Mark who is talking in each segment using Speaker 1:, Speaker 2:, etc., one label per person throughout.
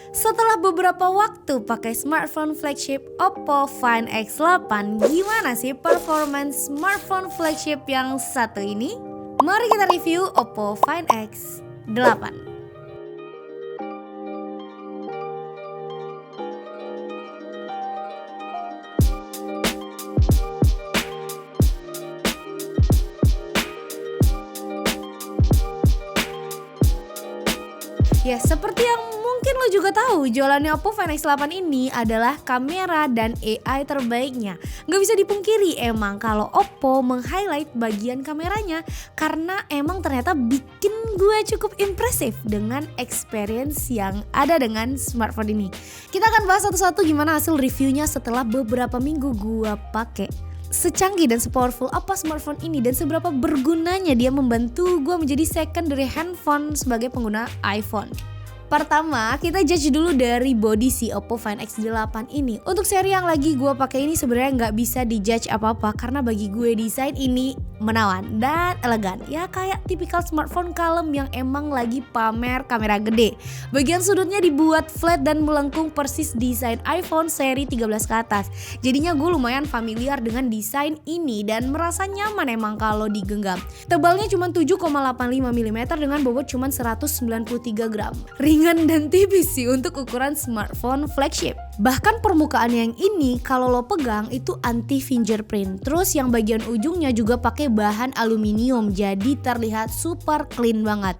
Speaker 1: Setelah beberapa waktu pakai smartphone flagship Oppo Find X8, gimana sih performance smartphone flagship yang satu ini? Mari kita review Oppo Find X8. Ya, seperti yang mungkin lo juga tahu, jualannya Oppo Find X8 ini adalah kamera dan AI terbaiknya. Gak bisa dipungkiri emang kalau Oppo meng-highlight bagian kameranya, karena emang ternyata bikin gue cukup impresif dengan experience yang ada dengan smartphone ini. Kita akan bahas satu-satu gimana hasil reviewnya setelah beberapa minggu gue pakai. Secanggih dan sepowerful apa smartphone ini dan seberapa bergunanya dia membantu gue menjadi secondary handphone sebagai pengguna iPhone. Pertama, kita judge dulu dari body si Oppo Find X8 ini. Untuk seri yang lagi gue pakai ini sebenarnya nggak bisa dijudge apa-apa karena bagi gue desain ini menawan dan elegan. Ya kayak tipikal smartphone kalem yang emang lagi pamer kamera gede. Bagian sudutnya dibuat flat dan melengkung persis desain iPhone seri 13 ke atas. Jadinya gue lumayan familiar dengan desain ini dan merasa nyaman emang kalau digenggam. Tebalnya cuma 7,85 mm dengan bobot cuma 193 gram. Ringan dan tipis sih untuk ukuran smartphone flagship. Bahkan permukaan yang ini kalau lo pegang itu anti fingerprint. Terus yang bagian ujungnya juga pakai bahan aluminium, jadi terlihat super clean banget.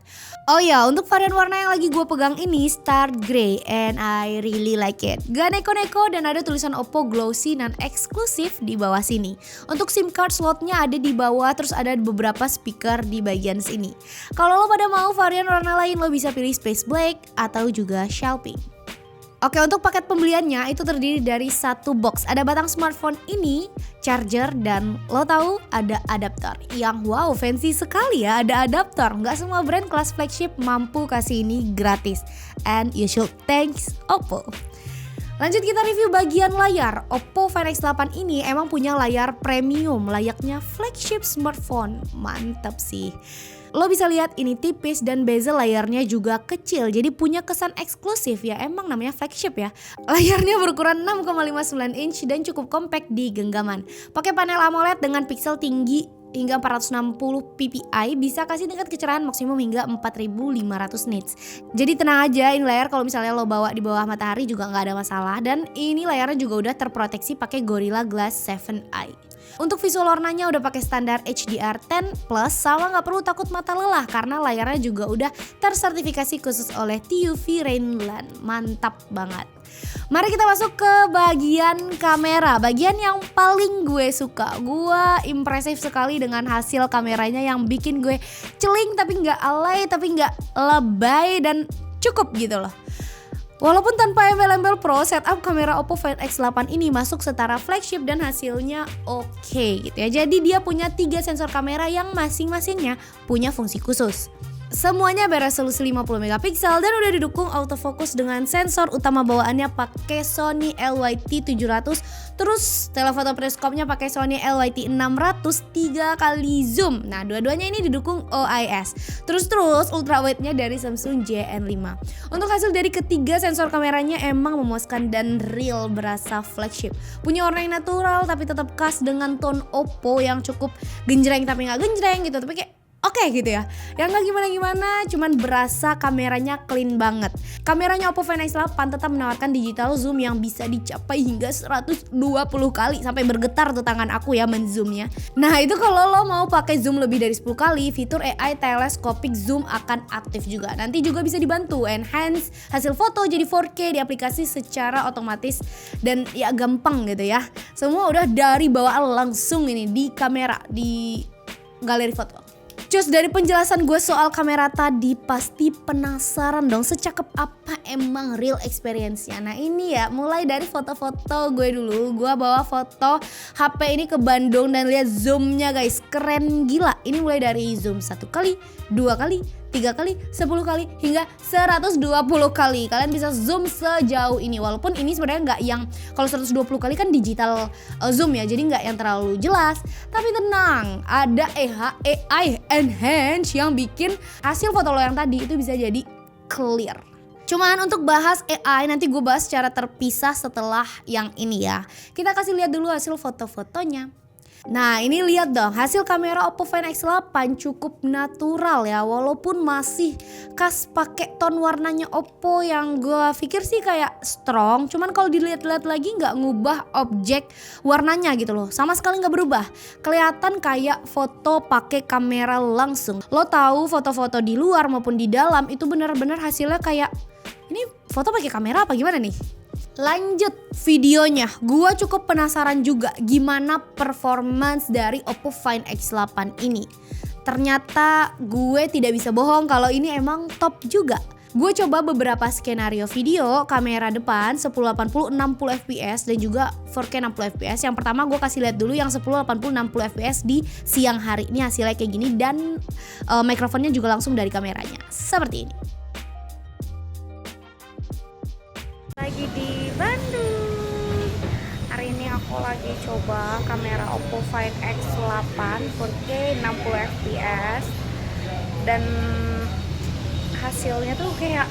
Speaker 1: Oh ya, untuk varian warna yang lagi gue pegang ini Star Grey and I really like it. Gak neko-neko dan ada tulisan Oppo glossy dan eksklusif di bawah sini. Untuk SIM card slotnya ada di bawah, terus ada beberapa speaker di bagian sini. Kalau lo pada mau varian warna lain lo bisa pilih Space Black atau juga Shell Pink. Oke, untuk paket pembeliannya itu terdiri dari satu box. Ada batang smartphone ini, charger, dan lo tahu ada adaptor. Yang wow, fancy sekali ya, ada adaptor. Nggak semua brand kelas flagship mampu kasih ini gratis. And you should thanks Oppo. Lanjut kita review bagian layar. Oppo Find X8 ini emang punya layar premium, layaknya flagship smartphone. Mantap sih. Lo bisa lihat ini tipis dan bezel layarnya juga kecil, jadi punya kesan eksklusif ya, emang namanya flagship ya. Layarnya berukuran 6,59 inch dan cukup compact di genggaman. Pakai panel AMOLED dengan pixel tinggi hingga 460 ppi, bisa kasih tingkat kecerahan maksimum hingga 4500 nits. Jadi tenang aja, ini layar kalau misalnya lo bawa di bawah matahari juga nggak ada masalah. Dan ini layarnya juga udah terproteksi pakai Gorilla Glass 7i. Untuk visual warnanya udah pakai standar HDR10+, sama nggak perlu takut mata lelah karena layarnya juga udah tersertifikasi khusus oleh TUV Rainland. Mantap banget. Mari kita masuk ke bagian kamera, bagian yang paling gue suka. Gue impresif sekali dengan hasil kameranya yang bikin gue celing tapi nggak alay, tapi nggak lebay dan cukup gitu loh. Walaupun tanpa embel-embel pro, setup kamera Oppo Find X8 ini masuk setara flagship dan hasilnya oke gitu ya. Jadi dia punya 3 sensor kamera yang masing-masingnya punya fungsi khusus. Semuanya beresolusi 50 megapiksel dan udah didukung autofocus dengan sensor utama bawaannya pakai Sony LYT700. Terus telefoto periskopnya pakai Sony LYT600 3 kali zoom. Nah, dua-duanya ini didukung OIS. Terus ultrawide-nya dari Samsung JN5. Untuk hasil dari ketiga sensor kameranya emang memuaskan dan real, berasa flagship. Punya warna yang natural tapi tetap khas dengan tone Oppo yang cukup genjreng tapi nggak genjreng gitu. Tapi kayak oke gitu ya, yang gak gimana-gimana, cuman berasa kameranya clean banget. Kameranya Oppo Find X8 tetap menawarkan digital zoom yang bisa dicapai hingga 120 kali. Sampai bergetar tuh tangan aku ya menzoomnya. Nah itu kalau lo mau pakai zoom lebih dari 10 kali, fitur AI telescopic zoom akan aktif juga. Nanti juga bisa dibantu enhance hasil foto jadi 4K di aplikasi secara otomatis dan ya gampang gitu ya. Semua udah dari bawaan langsung ini di kamera, di galeri foto. Cus, dari penjelasan gue soal kamera tadi pasti penasaran dong secakep apa emang real experience-nya. Nah ini ya, mulai dari foto-foto gue dulu. Gue bawa foto HP ini ke Bandung dan lihat zoomnya guys, keren gila. Ini mulai dari zoom 1 kali, 2 kali, 3 kali, 10 kali, hingga 120 kali. Kalian bisa zoom sejauh ini. Walaupun ini sebenarnya nggak yang, kalau 120 kali kan digital zoom ya, jadi nggak yang terlalu jelas. Tapi tenang, ada AI enhance yang bikin hasil foto lo yang tadi itu bisa jadi clear. Cuman untuk bahas AI nanti gue bahas secara terpisah setelah yang ini ya. Kita kasih lihat dulu hasil foto-fotonya. Nah ini lihat dong, hasil kamera Oppo Find X8 cukup natural ya, walaupun masih khas pakai tone warnanya Oppo yang gue pikir sih kayak strong. Cuman kalau dilihat-lihat lagi nggak ngubah objek warnanya gitu loh, sama sekali nggak berubah. Kelihatan kayak foto pakai kamera langsung. Lo tahu foto-foto di luar maupun di dalam itu benar-benar hasilnya kayak ini foto pakai kamera apa gimana nih? Lanjut videonya, gue cukup penasaran juga gimana performance dari Oppo Find X8 ini. Ternyata gue tidak bisa bohong kalau ini emang top juga. Gue coba beberapa skenario video, kamera depan 1080 60 fps dan juga 4K 60 fps. Yang pertama gue kasih lihat dulu yang 1080 60 fps di siang hari. Ini hasilnya kayak gini dan mikrofonnya juga langsung dari kameranya. Seperti ini. Lagi di Bandung. Hari ini aku lagi coba kamera Oppo Find X8 4K 60 fps dan hasilnya tuh kayak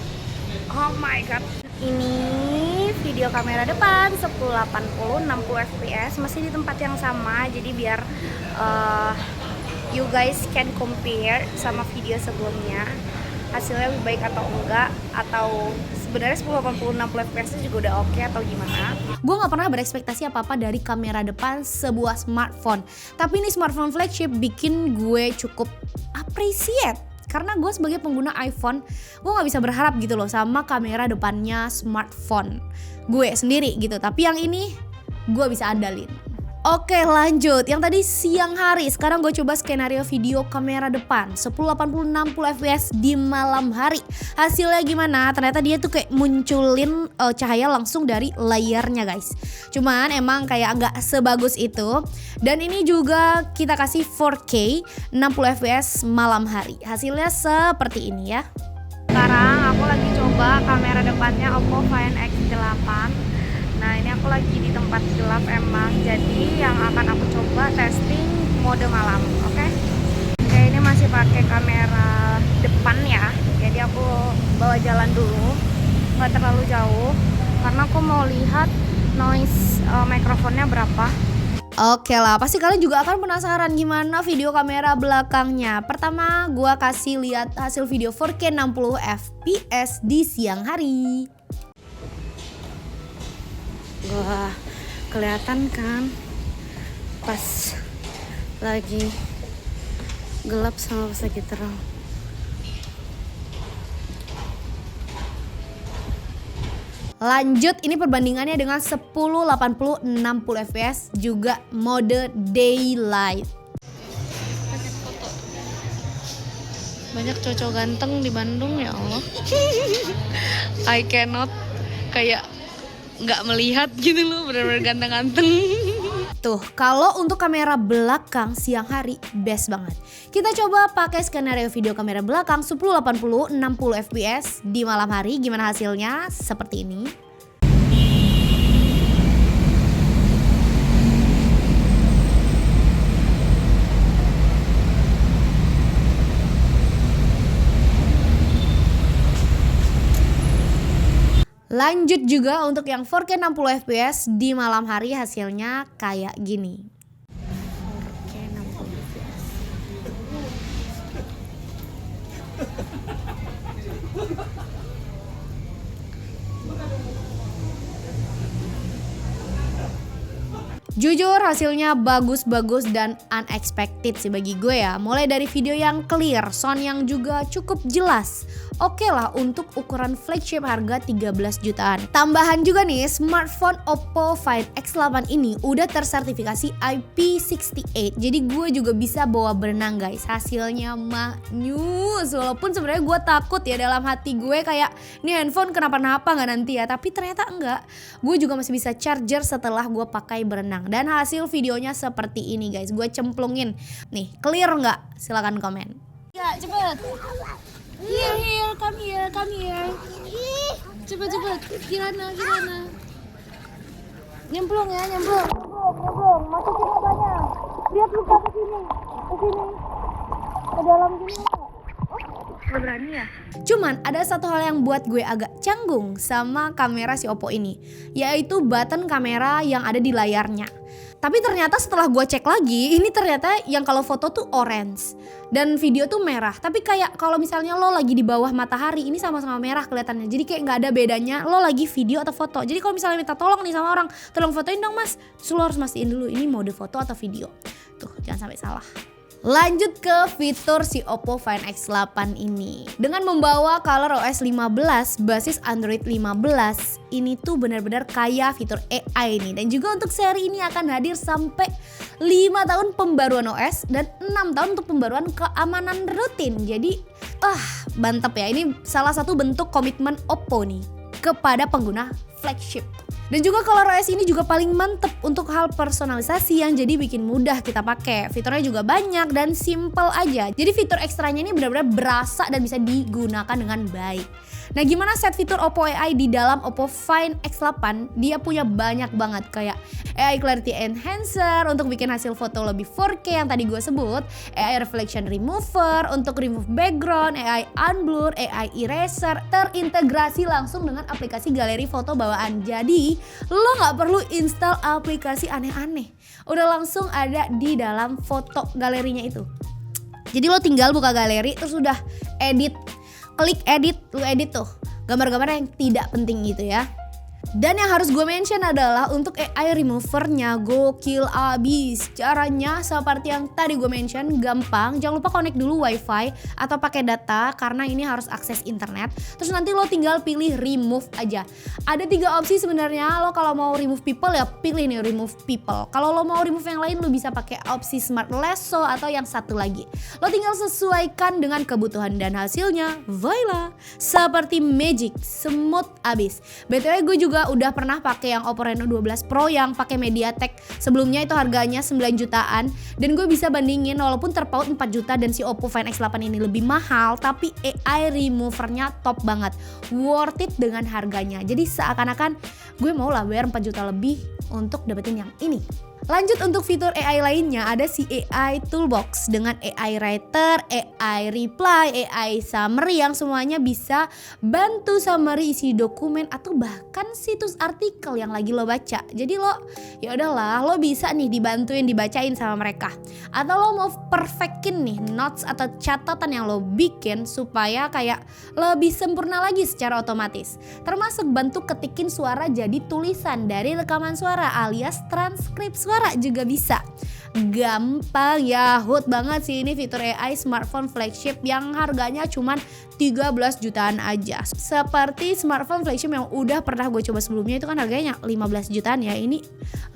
Speaker 1: oh my god. Ini video kamera depan 1080 60 fps masih di tempat yang sama, jadi biar you guys can compare sama video sebelumnya hasilnya lebih baik atau enggak, atau sebenarnya 1080 60 fps juga udah oke atau gimana. Gue gak pernah berekspektasi apa-apa dari kamera depan sebuah smartphone, tapi ini smartphone flagship bikin gue cukup appreciate. Karena gue sebagai pengguna iPhone, gue gak bisa berharap gitu loh sama kamera depannya smartphone gue sendiri gitu. Tapi yang ini gue bisa andalin. Oke lanjut, yang tadi siang hari, sekarang gue coba skenario video kamera depan 1080 60 fps di malam hari. Hasilnya gimana? Ternyata dia tuh kayak munculin cahaya langsung dari layarnya guys. Cuman emang kayak nggak sebagus itu. Dan ini juga kita kasih 4K 60 fps malam hari. Hasilnya seperti ini ya. Sekarang aku lagi coba kamera depannya Oppo Find X8. Nah ini aku lagi di tempat gelap emang, jadi yang akan aku coba testing mode malam, oke? Oke, ini masih pakai kamera depan ya, jadi aku bawa jalan dulu, nggak terlalu jauh, karena aku mau lihat noise mikrofonnya berapa. Oke lah, pasti kalian juga akan penasaran gimana video kamera belakangnya. Pertama, gua kasih lihat hasil video 4K 60 fps di siang hari. Wah, kelihatan kan pas lagi gelap sama pas lagi terang. Lanjut, ini perbandingannya dengan 1080 60 fps juga mode daylight. Banyak cowok ganteng di Bandung ya Allah. I cannot kayak nggak melihat gitu loh, bener-bener ganteng-ganteng. Tuh, kalau untuk kamera belakang siang hari best banget. Kita coba pakai skenario video kamera belakang 1080 60 fps di malam hari. Gimana hasilnya? Seperti ini. Lanjut juga untuk yang 4K 60 fps di malam hari hasilnya kayak gini. 4K 60 fps. Jujur hasilnya bagus-bagus dan unexpected sih bagi gue ya. Mulai dari video yang clear, sound yang juga cukup jelas. Oke lah untuk ukuran flagship harga 13 jutaan. Tambahan juga nih, smartphone Oppo Find X8 ini udah tersertifikasi IP68. Jadi gue juga bisa bawa berenang guys. Hasilnya maknyus. Walaupun sebenarnya gue takut ya dalam hati gue kayak ini handphone kenapa-napa nggak nanti ya. Tapi ternyata enggak. Gue juga masih bisa charger setelah gue pakai berenang. Dan hasil videonya seperti ini guys. Gue cemplungin. Nih clear nggak? Silakan komen. Ya cepet. Here, come here. Cepet. Kirana. Nyemplung ya, nyemplung. Masukin lukanya. Lihat luka ke sini. Ke dalam sini.
Speaker 2: berani ya.
Speaker 1: Cuman ada satu hal yang buat gue agak canggung sama kamera si Oppo ini, yaitu button kamera yang ada di layarnya. Tapi ternyata setelah gue cek lagi, ini ternyata yang kalau foto tuh orange dan video tuh merah. Tapi kayak kalau misalnya lo lagi di bawah matahari, ini sama-sama merah kelihatannya. Jadi kayak nggak ada bedanya lo lagi video atau foto. Jadi kalau misalnya minta tolong nih sama orang, tolong fotoin dong mas, lo harus mastiin dulu ini mode foto atau video. Tuh jangan sampai salah. Lanjut ke fitur si Oppo Find X8 ini. Dengan membawa ColorOS 15 basis Android 15, ini tuh benar-benar kaya fitur AI nih. Dan juga untuk seri ini akan hadir sampai 5 tahun pembaruan OS dan 6 tahun untuk pembaruan keamanan rutin. Jadi mantap ya, ini salah satu bentuk komitmen Oppo nih kepada pengguna flagship. Dan juga ColorOS ini juga paling mantep untuk hal personalisasi yang jadi bikin mudah kita pakai. Fiturnya juga banyak dan simple aja. Jadi fitur ekstranya ini benar-benar berasa dan bisa digunakan dengan baik. Nah gimana set fitur Oppo AI di dalam Oppo Find X8? Dia punya banyak banget kayak AI Clarity Enhancer untuk bikin hasil foto lebih 4K yang tadi gue sebut, AI Reflection Remover untuk remove background, AI Unblur, AI Eraser, terintegrasi langsung dengan aplikasi galeri foto bawaan. Jadi lo gak perlu install aplikasi aneh-aneh, udah langsung ada di dalam foto galerinya itu. Jadi lo tinggal buka galeri terus udah edit, klik edit, lu edit tuh gambar-gambar yang tidak penting gitu ya. Dan yang harus gue mention adalah untuk AI removernya gokil abis. Caranya seperti yang tadi gue mention, gampang. Jangan lupa connect dulu wifi atau pakai data karena ini harus akses internet. Terus nanti lo tinggal pilih remove aja. Ada 3 opsi sebenarnya. Lo kalau mau remove people ya pilih nih remove people. Kalau lo mau remove yang lain lo bisa pakai opsi smart lasso atau yang satu lagi. Lo tinggal sesuaikan dengan kebutuhan dan hasilnya voila, seperti magic, smooth abis. BTW gue juga udah pernah pakai yang Oppo Reno 12 Pro yang pakai MediaTek. Sebelumnya itu harganya 9 jutaan dan gue bisa bandingin walaupun terpaut 4 juta dan si Oppo Find X8 ini lebih mahal, tapi AI removernya top banget, worth it dengan harganya. Jadi seakan-akan gue mau lah bayar 4 juta lebih untuk dapetin yang ini. Lanjut untuk fitur AI lainnya, ada si AI Toolbox dengan AI Writer, AI Reply, AI Summary yang semuanya bisa bantu summary isi dokumen atau bahkan situs artikel yang lagi lo baca. Jadi lo ya udahlah, lo bisa nih dibantuin dibacain sama mereka. Atau lo mau perfectin nih notes atau catatan yang lo bikin supaya kayak lebih sempurna lagi secara otomatis. Termasuk bantu ketikin suara jadi tulisan dari rekaman suara alias transkrip suara juga bisa. Gampang ya, hot banget sih ini fitur AI smartphone flagship yang harganya cuman 13 jutaan aja. Seperti smartphone flagship yang udah pernah gue coba sebelumnya itu kan harganya 15 jutaan ya. Ini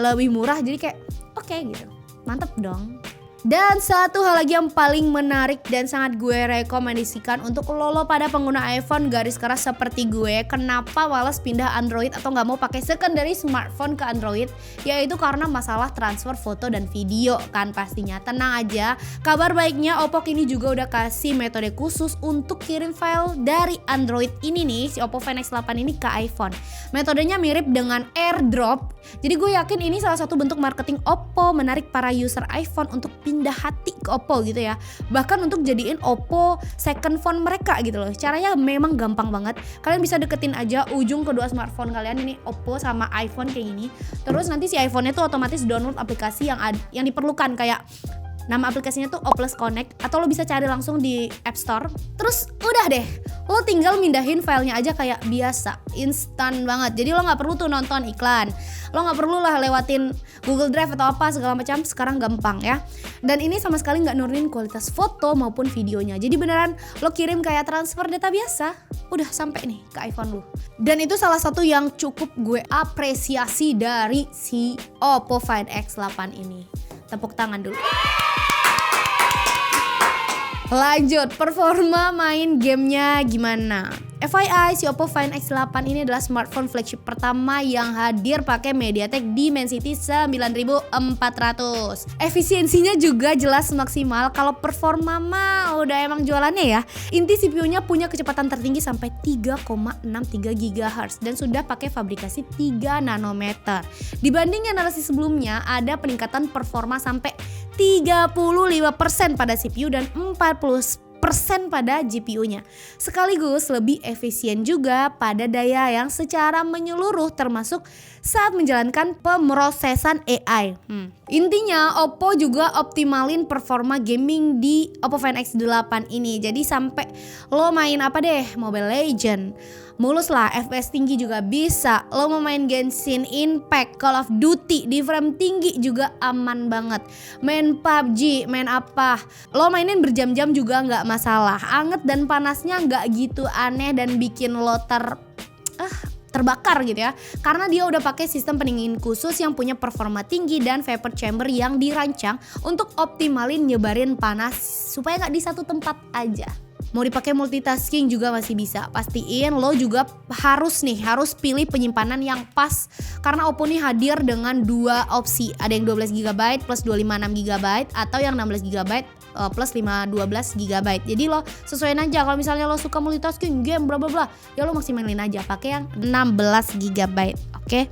Speaker 1: lebih murah jadi kayak oke gitu. Mantep dong. Dan satu hal lagi yang paling menarik dan sangat gue rekomendasikan untuk lo pada pengguna iPhone garis keras seperti gue, kenapa malas pindah Android atau gak mau pakai secondary smartphone ke Android, yaitu karena masalah transfer foto dan video kan pastinya. Tenang aja, kabar baiknya Oppo kini juga udah kasih metode khusus untuk kirim file dari Android ini nih, si Oppo Find X8 ini ke iPhone. Metodenya mirip dengan AirDrop, jadi gue yakin ini salah satu bentuk marketing Oppo menarik para user iPhone untuk pindah hati ke Oppo gitu ya. Bahkan untuk jadiin Oppo second phone mereka gitu loh. Caranya memang gampang banget. Kalian bisa deketin aja ujung kedua smartphone kalian, ini Oppo sama iPhone kayak gini. Terus nanti si iPhone-nya tuh otomatis download aplikasi yang diperlukan, kayak nama aplikasinya tuh Opplus Connect atau lo bisa cari langsung di App Store. Terus udah deh, lo tinggal mindahin filenya aja kayak biasa, instan banget. Jadi lo gak perlu tuh nonton iklan, lo gak perlu lah lewatin Google Drive atau apa segala macam, sekarang gampang ya. Dan ini sama sekali gak nurunin kualitas foto maupun videonya. Jadi beneran lo kirim kayak transfer data biasa, udah sampai nih ke iPhone lo. Dan itu salah satu yang cukup gue apresiasi dari si Oppo Find X8 ini. Tepuk tangan dulu. Lanjut, performa main gamenya gimana? FYI, si Oppo Find X8 ini adalah smartphone flagship pertama yang hadir pakai MediaTek Dimensity 9400. Efisiensinya juga jelas maksimal. Kalau performa mah udah emang jualannya ya. Inti CPU-nya punya kecepatan tertinggi sampai 3,63 GHz dan sudah pakai fabrikasi 3 nanometer. Dibanding generasi sebelumnya, ada peningkatan performa sampai 35% pada CPU dan 40% pada GPU-nya. Sekaligus lebih efisien juga pada daya yang secara menyeluruh termasuk saat menjalankan pemrosesan AI. Intinya Oppo juga optimalin performa gaming di Oppo Find X8 ini. Jadi sampai lo main apa deh, Mobile Legend, mulus lah, FPS tinggi juga bisa. Lo mau main Genshin Impact, Call of Duty di frame tinggi juga aman banget. Main PUBG, main apa, lo mainin berjam-jam juga nggak masalah. Anget dan panasnya nggak gitu aneh dan bikin lo terbakar gitu ya, karena dia udah pakai sistem pendingin khusus yang punya performa tinggi dan vapor chamber yang dirancang untuk optimalin nyebarin panas supaya nggak di satu tempat aja. Mau dipakai multitasking juga masih bisa. Pastiin lo juga harus pilih penyimpanan yang pas, karena Oppo nih hadir dengan 2 opsi. Ada yang 12GB plus 256GB atau yang 16GB plus 512GB. Jadi lo sesuaiin aja. Kalau misalnya lo suka multitasking, game bla bla bla, ya lo maksimalin aja pakai yang 16GB. Oke.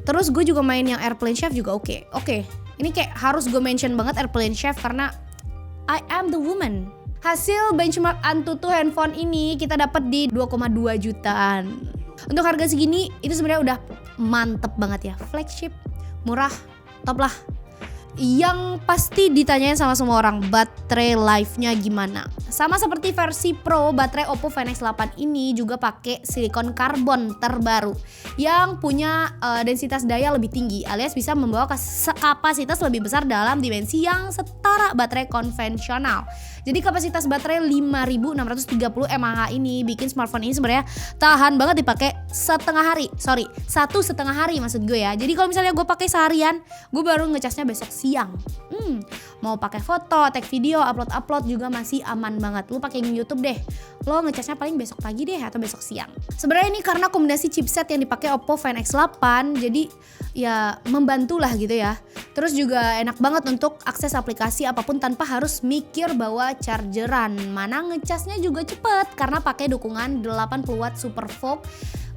Speaker 1: Terus gue juga main yang Airplane Chef juga oke. Ini kayak harus gue mention banget Airplane Chef karena I am the woman. Hasil benchmark Antutu handphone ini kita dapat di 2,2 jutaan. Untuk harga segini itu sebenarnya udah mantep banget ya. Flagship, murah, top lah. Yang pasti ditanyain sama semua orang, baterai life-nya gimana? Sama seperti versi Pro, baterai Oppo Find X8 ini juga pakai silikon karbon terbaru yang punya densitas daya lebih tinggi, alias bisa membawa kapasitas lebih besar dalam dimensi yang setara baterai konvensional. Jadi kapasitas baterai 5630 mAh ini bikin smartphone ini sebenarnya tahan banget dipakai 1,5 hari maksud gue ya. Jadi kalau misalnya gue pakai seharian, gue baru ngecasnya besok siang. Mau pakai foto, tag video, upload juga masih aman banget. Lu pakai YouTube deh, lo ngecasnya paling besok pagi deh atau besok siang. Sebenarnya ini karena kombinasi chipset yang dipakai Oppo Find X8, jadi ya membantu lah gitu ya. Terus juga enak banget untuk akses aplikasi apapun tanpa harus mikir bawa chargeran. Mana ngecasnya juga cepet karena pakai dukungan 80W SuperVOOC.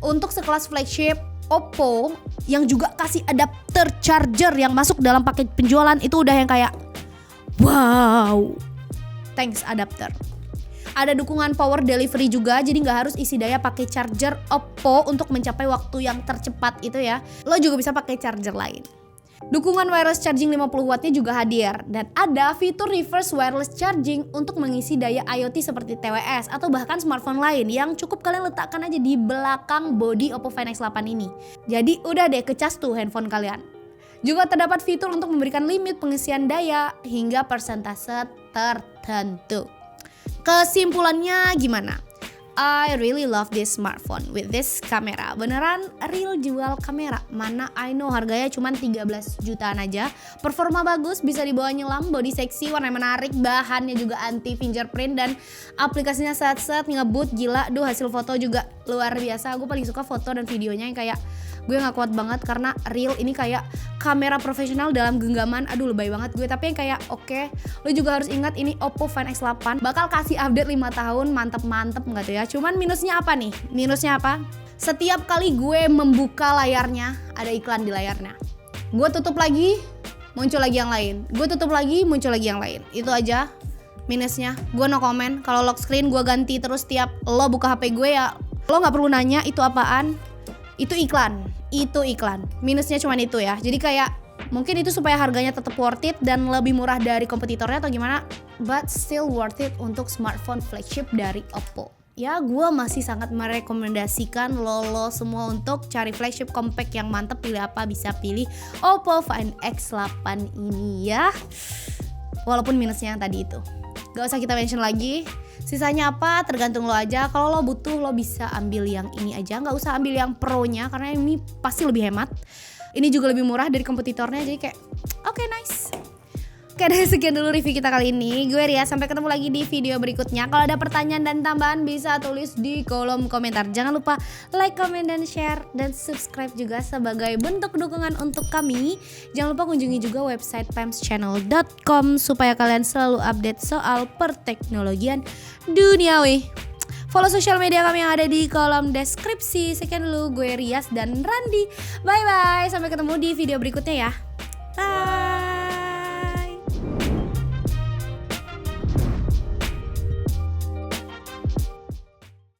Speaker 1: Untuk sekelas flagship Oppo yang juga kasih adapter charger yang masuk dalam paket penjualan itu udah yang kayak wow, thanks adapter. Ada dukungan power delivery juga, jadi nggak harus isi daya pakai charger Oppo untuk mencapai waktu yang tercepat itu ya. Lo juga bisa pakai charger lain. Dukungan wireless charging 50W juga hadir, dan ada fitur reverse wireless charging untuk mengisi daya IoT seperti TWS atau bahkan smartphone lain yang cukup kalian letakkan aja di belakang bodi Oppo Find X8 ini. Jadi udah deh kecas tuh handphone kalian. Juga terdapat fitur untuk memberikan limit pengisian daya hingga persentase tertentu. Kesimpulannya gimana? I really love this smartphone with this camera. Beneran real jual kamera. Mana I know harganya cuma 13 jutaan aja. Performa bagus, bisa dibawa nyelam, body seksi, warna menarik, bahannya juga anti fingerprint dan aplikasinya set ngebut gila. Duh, hasil foto juga luar biasa. Gue paling suka foto dan videonya yang kayak gue gak kuat banget karena real ini kayak kamera profesional dalam genggaman. Aduh lebay banget gue. Tapi yang kayak oke, lo juga harus ingat ini Oppo Find X8 bakal kasih update 5 tahun mantep gak tuh ya. Cuman minusnya apa nih? Minusnya apa? Setiap kali gue membuka layarnya ada iklan di layarnya. Gue tutup lagi, muncul lagi yang lain. Gue tutup lagi, muncul lagi yang lain. Itu aja minusnya. Gue no comment. Kalau lock screen gue ganti terus tiap lo buka HP gue ya. Lo gak perlu nanya itu apaan. Itu iklan. Minusnya cuma itu ya. Jadi kayak mungkin itu supaya harganya tetap worth it dan lebih murah dari kompetitornya atau gimana. But still worth it untuk smartphone flagship dari Oppo. Ya gue masih sangat merekomendasikan lo semua untuk cari flagship compact yang mantep. Pilih apa bisa pilih Oppo Find X8 ini ya. Walaupun minusnya yang tadi itu gak usah kita mention lagi. Sisanya apa tergantung lo aja. Kalau lo butuh lo bisa ambil yang ini aja. Gak usah ambil yang pro-nya karena ini pasti lebih hemat. Ini juga lebih murah dari kompetitornya. Jadi kayak oke, nice. Oke deh, sekian dulu review kita kali ini. Gue Ria, sampai ketemu lagi di video berikutnya. Kalau ada pertanyaan dan tambahan bisa tulis di kolom komentar. Jangan lupa like, comment, dan share. Dan subscribe juga sebagai bentuk dukungan untuk kami. Jangan lupa kunjungi juga website pemschannel.com supaya kalian selalu update soal perteknologian duniawi. Follow sosial media kami yang ada di kolom deskripsi. Sekian dulu, gue Rias dan Randi. Bye-bye, sampai ketemu di video berikutnya ya. Bye.